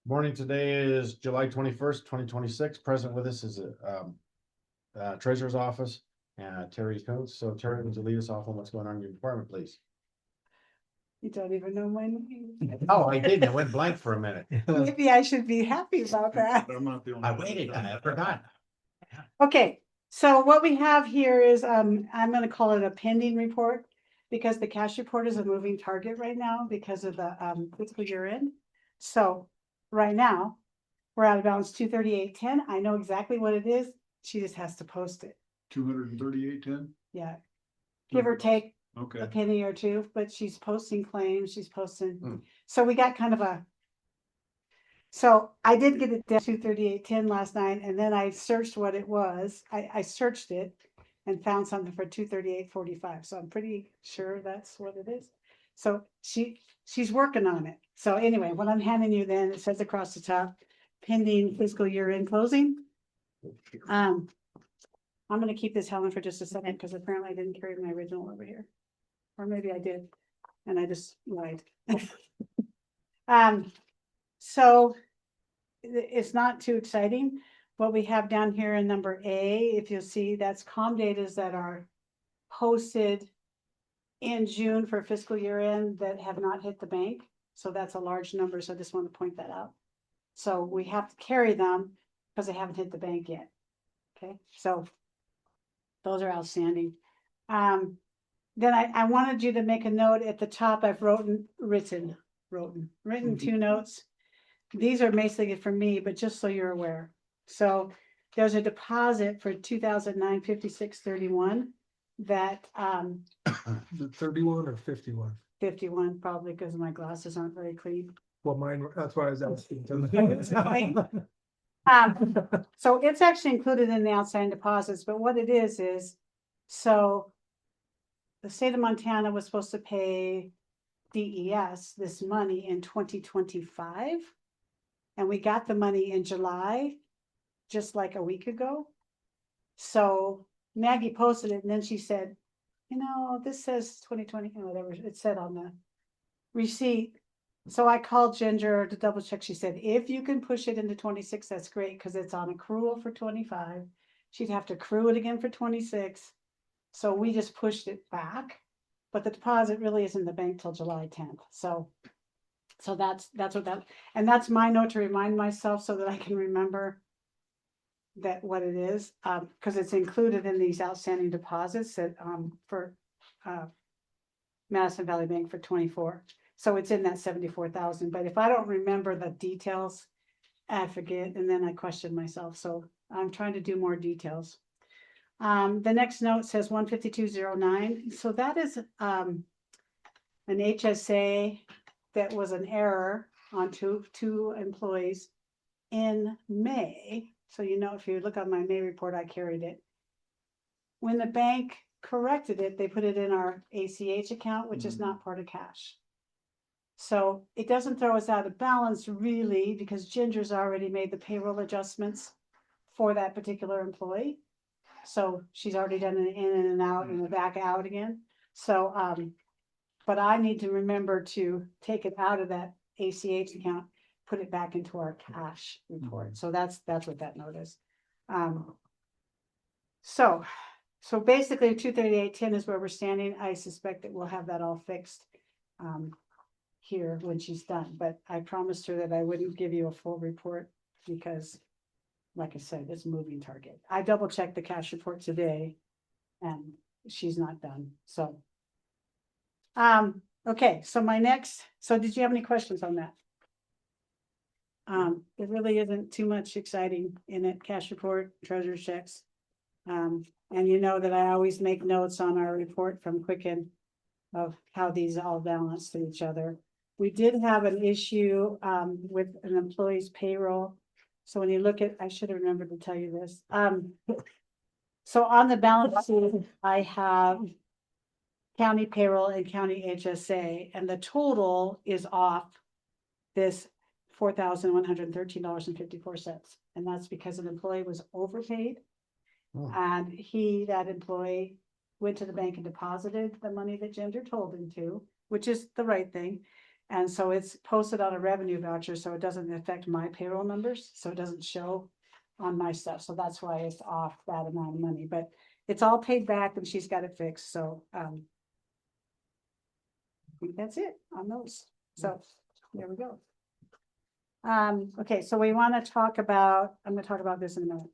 Morning, today is July 21st, 2026. Present with us is Treasurer's Office and Terry Coates. So Terry, would you lead us off on what's going on in your department, please? You don't even know my name. Oh, I didn't. It went blank for a minute. Maybe I should be happy about that. I'm not the only I one. waited. I forgot. Okay, so what we have here is, I'm gonna call it a pending report. Because the cash report is a moving target right now because of the fiscal year end. So right now, we're out of balance 238.10. I know exactly what it is. She just has to post it. 238.10. Yeah. Give or take a Okay. penny or two, but she's posting claims, she's posting. Hmm. So we got kind of a. So I did get it down to 238.10 last night, and then I searched what it was. I searched it and found something for 238.45. So I'm pretty sure that's what it is. So she's working on it. So anyway, what I'm handing you then, it says across the top, pending fiscal year end closing. I'm gonna keep this, Helen, for just a second, because apparently I didn't carry my original over here. Or maybe I did, and I just lied. So it's not too exciting. What we have down here in number A, if you'll see, that's COM datas that are posted in June for fiscal year end that have not hit the bank. So that's a large number. So I just want to point that out. So we have to carry them because they haven't hit the bank yet. Okay, so those are outstanding. Then I wanted you to make a note at the top. I've written two notes. These are basically for me, but just so you're aware. So there's a deposit for 2009 5631 that Is it 31 or 51? 51 probably because my glasses aren't very clean. Well, mine, that's why I was asking. So it's actually included in the outstanding deposits, but what it is, so the state of Montana was supposed to pay DES this money in 2025. And we got the money in July, just like a week ago. So Maggie posted it and then she said, this says 2020, whatever it said on the receipt. So I called Ginger to double check. She said, if you can push it into 26, that's great, because it's on accrual for 25. She'd have to accrue it again for 26. So we just pushed it back, but the deposit really is in the bank till July 10th. So that's what that, and that's my note to remind myself so that I can remember that what it is, because it's included in these outstanding deposits that for Madison Valley Bank for 24. So it's in that 74,000. But if I don't remember the details, I forget, and then I question myself. So I'm trying to do more details. The next note says 15209. So that is an HSA that was an error on two employees in May. So if you look on my May report, I carried it. When the bank corrected it, they put it in our ACH account, which is not part of cash. So it doesn't throw us out of balance really, because Ginger's already made the payroll adjustments for that particular employee. So she's already done an in and out and a back out again. So, but I need to remember to take it out of that ACH account, put it back into our cash report. So that's what that note is. So basically 238.10 is where we're standing. I suspect that we'll have that all fixed here when she's done, but I promised her that I wouldn't give you a full report because, like I said, it's a moving target. I double checked the cash report today and she's not done. So okay, so did you have any questions on that? It really isn't too much exciting in it. Cash report, treasurer's checks. And you know that I always make notes on our report from Quicken of how these all balance to each other. We did have an issue with an employee's payroll. So when you look at, I should have remembered to tell you this. So on the balance sheet, I have county payroll and county HSA, and the total is off this $4,113.54. And that's because an employee was overpaid. Oh. And that employee went to the bank and deposited the money that Ginger told him to, which is the right thing. And so it's posted on a revenue voucher, so it doesn't affect my payroll numbers, so it doesn't show on my stuff, so that's why it's off that amount of money, but it's all paid back and she's got it fixed, so, I think that's it on those, so, there we go. Okay, so we want to talk about, I'm gonna talk about this in a minute.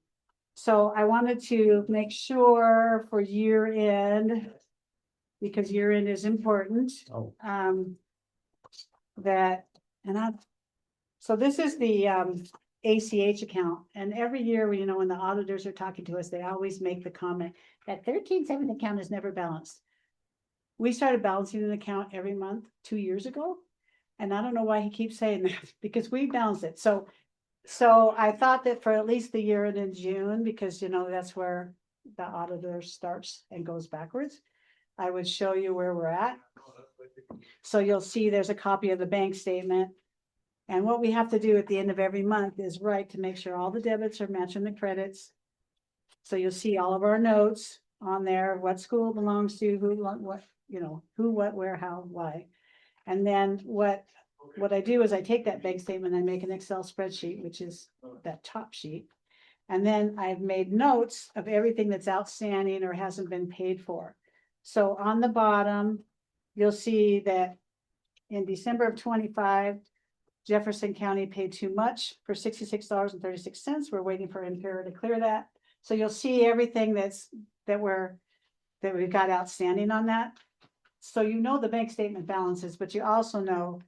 So I wanted to make sure for year end, because year end is important, Oh, that, so this is the, ACH account, and every year, you know, when the auditors are talking to us, they always make the comment that 13/7 account is never balanced. We started balancing an account every month 2 years ago, and I don't know why he keeps saying that, because we balance it, so I thought that for at least the year and in June, because you know, that's where the auditor starts and goes backwards, I would show you where we're at. So you'll see there's a copy of the bank statement. And what we have to do at the end of every month is write to make sure all the debits are matching the credits. So you'll see all of our notes on there, what school it belongs to, who, what, you know, who, what, where, how, why. And then what I do is I take that bank statement, I make an Excel spreadsheet, which is that top sheet. And then I've made notes of everything that's outstanding or hasn't been paid for. So on the bottom, you'll see that in December of 25, Jefferson County paid too much for $66.36. We're waiting for Imperial to clear that. So you'll see everything that we've got outstanding on that. So you know the bank statement balances, but you also know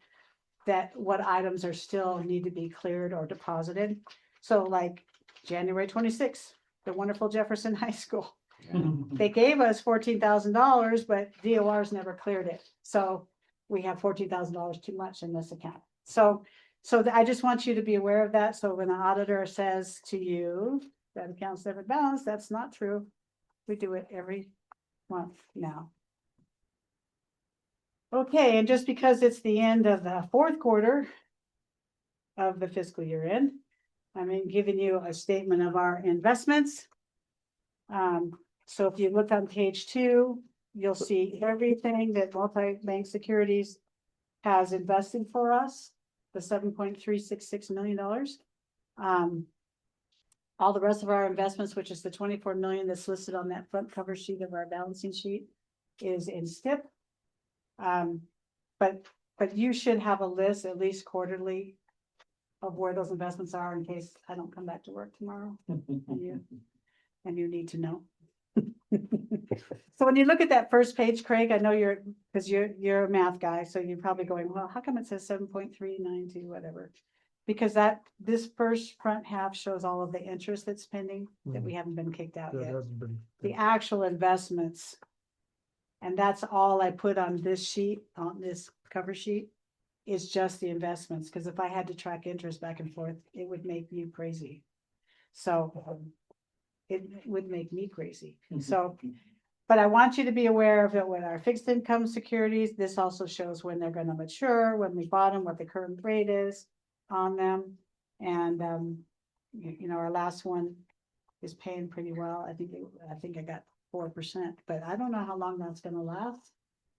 that what items are still need to be cleared or deposited. So like January 26th, the wonderful Jefferson High School. They gave us $14,000, but DOR's never cleared it. So we have $14,000 too much in this account. So I just want you to be aware of that. So when the auditor says to you that account's never balanced, that's not true. We do it every month now. Okay, and just because it's the end of the fourth quarter of the fiscal year end, I'm giving you a statement of our investments. So if you look on page 2, you'll see everything that multi-bank securities has invested for us, the $7.366 million. All the rest of our investments, which is the 24 million that's listed on that front cover sheet of our balancing sheet, is in STIP. But you should have a list at least quarterly of where those investments are in case I don't come back to work tomorrow and you need to know. So when you look at that first page, Craig, I know you're a math guy, so you're probably going, well, how come it says 7.392, whatever? Because this first front half shows all of the interest that's pending that we haven't been kicked out That yet. hasn't been. The actual investments. And that's all I put on this sheet, on this cover sheet, is just the investments. Because if I had to track interest back and forth, it would make you crazy. So it would make me crazy. So, but I want you to be aware of it with our fixed income securities. This also shows when they're going to mature, when we bought them, what the current rate is on them. And, you know, our last one is paying pretty well. I think I got 4%, but I don't know how long that's going to last.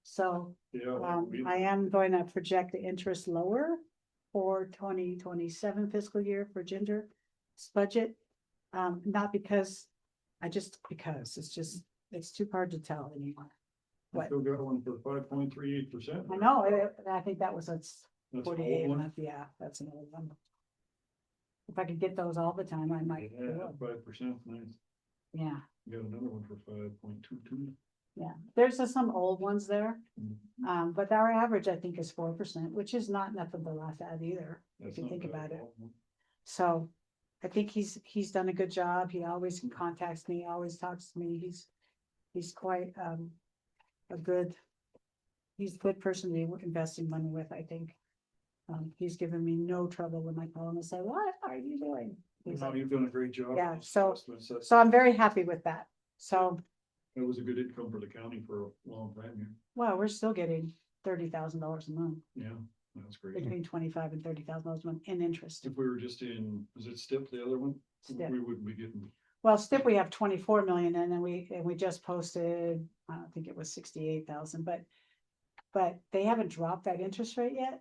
So I am going to project the interest lower for 2027 fiscal year for Ginger's budget. Not because it's too hard to tell anymore. I still got one for 5.38%. I know, I think that was 48 month. Yeah, that's an old one. If I could get those all the time, I might. Yeah, 5%, nice. Yeah. You got another one for 5.22. Yeah, there's some old ones there. But our average, I think, is 4%, which is not nothing to laugh at either, if you think about it. So I think he's done a good job. He always contacts me, always talks to me. He's quite a good person to be investing money with, I think. He's given me no trouble when I call him and say, what are you doing? He's like, You've done a great job. yeah, so I'm very happy with that. So it was a good income for the county for a long time here. well, we're still getting $30,000 a month, Yeah, that's great. between $25,000 and $30,000 a month in interest. If we were just in, was it STIP, the other one? STIP. We wouldn't be getting. Well, STIP, we have 24 million, and then we just posted, I don't think it was 68,000, but they haven't dropped that interest rate yet.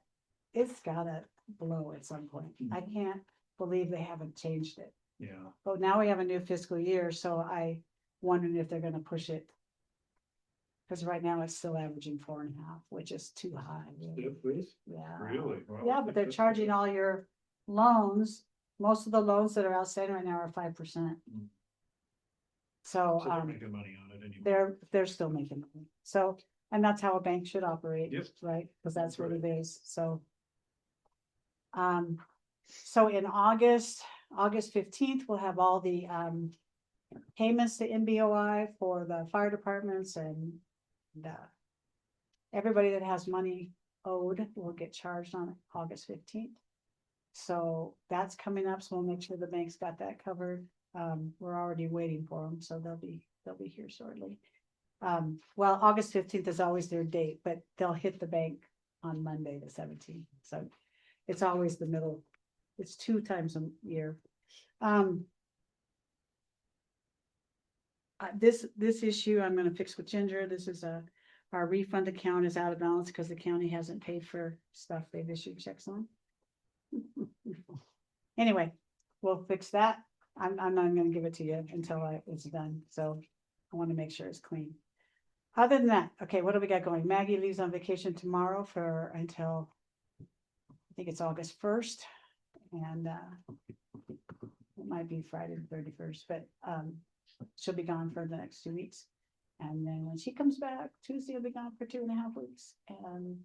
it's gotta blow at some point. I can't believe they haven't changed it. Yeah. But now we have a new fiscal year, so I wondered if they're gonna push it. Cause right now it's still averaging 4.5, which is too high. Stiff is? Yeah. Really? Wow, Yeah, I but think they're that's charging good. all your loans, most of the loans that are outstanding right now are 5%. Mm. So, So they're making money on it anyway. they're still making money. So, and that's how a bank should operate, Yep. right? Cause that's what Right. it is, so. So in August 15th, we'll have all the, payments to MBOI for the fire departments and, everybody that has money owed will get charged on August 15th. So that's coming up, so we'll make sure the bank's got that covered. We're already waiting for them, so they'll be here shortly. Well, August 15th is always their date, but they'll hit the bank on Monday, the 17th, so it's always the middle. It's 2 times a year. This issue I'm gonna fix with Ginger. This is our refund account is out of balance because the county hasn't paid for stuff they've issued checks on. Anyway, we'll fix that. I'm not gonna give it to you until it's done, so I wanna make sure it's clean. Other than that, okay, what do we got going? Maggie leaves on vacation tomorrow until I think it's August 1st, and it might be Friday the 31st, but she'll be gone for the next 2 weeks. And then when she comes back, Tuesday will be gone for 2.5 weeks, and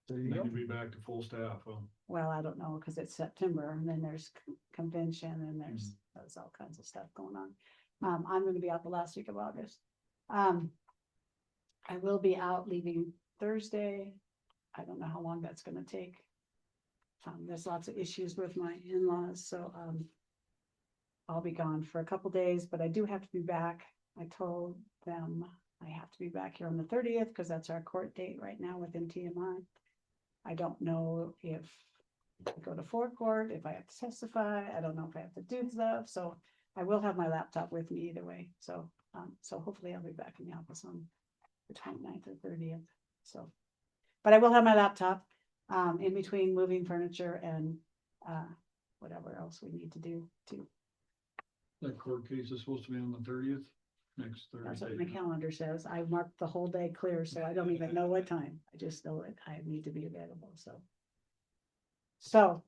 There you Then go. you'll be back to full staff, huh? well, I don't know, because it's September, and then there's convention, and there's all kinds of stuff going on. I'm gonna be out the last week of August. I will be out leaving Thursday. I don't know how long that's gonna take. There's lots of issues with my in-laws, so I'll be gone for a couple days, but I do have to be back. I told them I have to be back here on the 30th because that's our court date right now within TMI. I don't know if I go to forecourt, if I have to testify. I don't know if I have to do stuff, so I will have my laptop with me either way. So, so hopefully I'll be back in the office on the 29th or 30th. So, but I will have my laptop in between moving furniture and whatever else we need to do too. That court case is supposed to be on the 30th, next That's Thursday. what my calendar says. I marked the whole day clear, so I don't even know what time. I just know that I need to be available, so. So,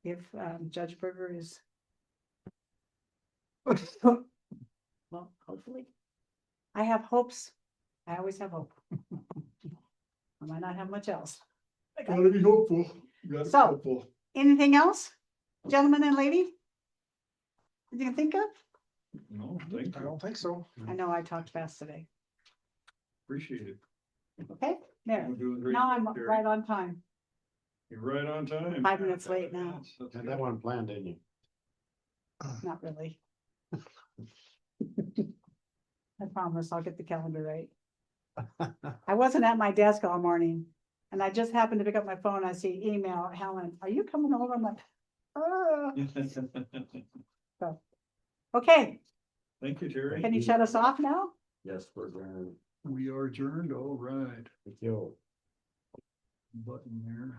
if Judge Berger is. Well, hopefully. I have hopes. I always have hope. I might not have much else. Gotta be hopeful. Gotta be So- hopeful. Anything else, gentlemen and lady? You can think of? No, thank I you. don't think so. I know I talked fast today. Appreciate it. Okay, there. You're doing great, Now I'm Terry. right on time. You're right on time. 5 minutes late now. That's Had good. that one planned, didn't you? Not really. I promise I'll get the calendar right. I wasn't at my desk all morning and I just happened to pick up my phone. I see email, Helen, are you coming over? I'm like, so, okay, Thank you, Terry. can you shut us off now? Yes, we're going, We are adjourned, all right. thank you. Button there.